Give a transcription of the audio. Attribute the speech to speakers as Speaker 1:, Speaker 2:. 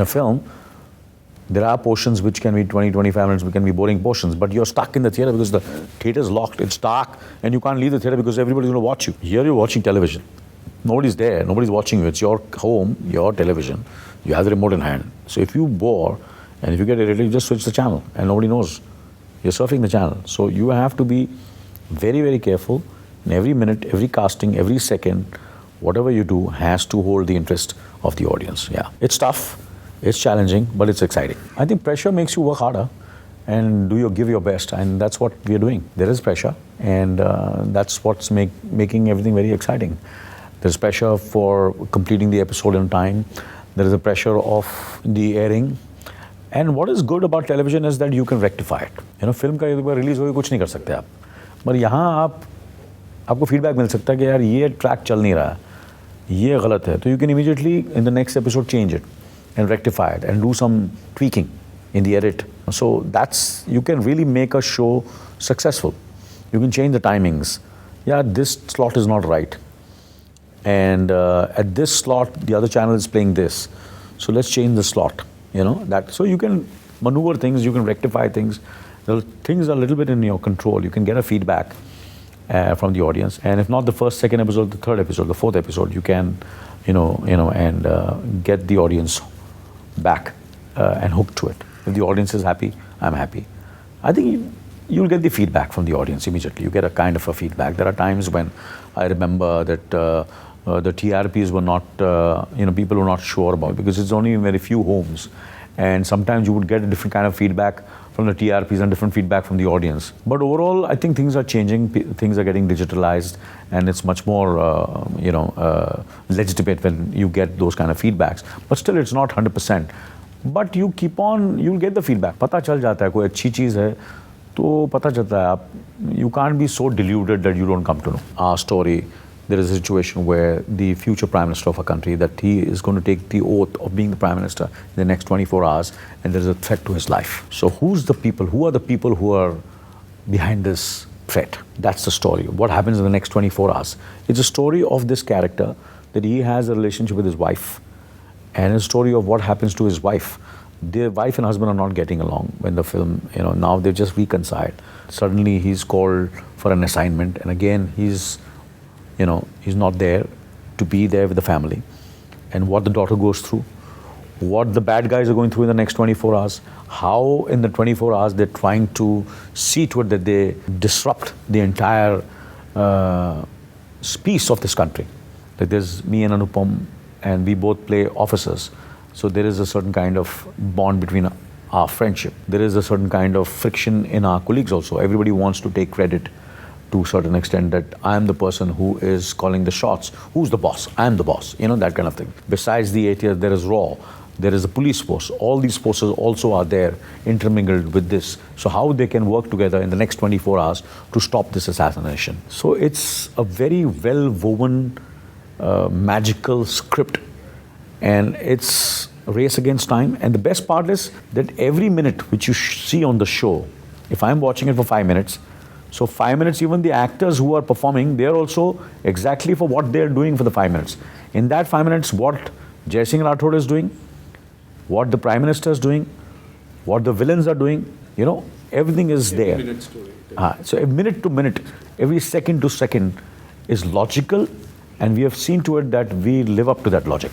Speaker 1: In a film, there are portions which can be 20, 25 minutes, which can be boring portions, but you're stuck in the theater because the theater is locked, it's dark, and you can't leave the theater because everybody's going to watch you. Here you're watching television. Nobody's there, nobody's watching you. It's your home, your television. You have the remote in hand. So if you bore, and if you get irritated, you just switch the channel, and nobody knows. You're surfing the channel. So you have to be very, very careful. In every minute, every casting, every second, whatever you do has to hold the interest of the audience. Yeah, it's tough, it's challenging, but it's exciting. I think pressure makes you work harder and give your best, and that's what we're doing. There is pressure, and that's what's making everything very exciting. There's pressure for completing the episode in time. There is a pressure of the airing. And what is good about television is that you can rectify it. You know, film का एक बार release होगी कुछ नहीं कर सकते आप. पर यहाँ आपको फीडबैक मिल सकता है कि यार ये ट्रैक चल नहीं रहा है, ये गलत है. तो you can immediately in the next episode change it and rectify it and do some tweaking in the edit. So you can really make a show successful. You can change the timings. Yeah, this slot is not right. And at this slot, the other channel is playing this. So let's change the slot. You know, so you can maneuver things, you can rectify things. Things are a little bit in your control. You can get a feedback from the audience. And if not the first, second episode, the third episode, the fourth episode, you can, and get the audience back and hooked to it. If the audience is happy, I'm happy. I think you'll get the feedback from the audience immediately. You get a kind of a feedback. There are times when I remember that the TRPs were not, people were not sure about, because it's only in very few homes. And sometimes you would get a different kind of feedback from the TRPs and different feedback from the audience. But overall, I think things are changing, things are getting digitalized, and it's much more, legitimate when you get those kind of feedbacks. But still, it's not 100%. But you keep on, you'll get the feedback. पता चल जाता है कोई अच्छी चीज़ है तो पता चलता है आप. You can't be so deluded that you don't come to know. Our story, there is a situation where the future Prime Minister of a country, that he is going to take the oath of being the Prime Minister in the next 24 hours, and there is a threat to his life. So who are the people who are behind this threat? That's the story. What happens in the next 24 hours? It's a story of this character, that he has a relationship with his wife, and a story of what happens to his wife. Their wife and husband are not getting along when the film, now they've just reconciled. Suddenly he's called for an assignment, and again he's not there to be there with the family. And what the daughter goes through, what the bad guys are going through in the next 24 hours, how in the 24 hours they're trying to see to it that they disrupt the entire peace of this country. Like there's me and Anupam, and we both play officers. So there is a certain kind of bond between our friendship. There is a certain kind of friction in our colleagues also. Everybody wants to take credit to a certain extent, that I am the person who is calling the shots. Who's the boss? I am the boss. that kind of thing. Besides the ATS, there is RAW. There is the police force. All these forces also are there, intermingled with this. So how they can work together in the next 24 hours to stop this assassination. So it's a very well-woven, magical script. And it's a race against time. And the best part is that every minute which you see on the show, if I'm watching it for 5 minutes, so 5 minutes, even the actors who are performing, they're also exactly for what they're doing for the 5 minutes. In that 5 minutes, what Jai Singh Rathod is doing, what the Prime Minister is doing, what the villains are doing, everything is there.
Speaker 2: Every minute story.
Speaker 1: So minute to minute, every second to second is logical, and we have seen to it that we live up to that logic.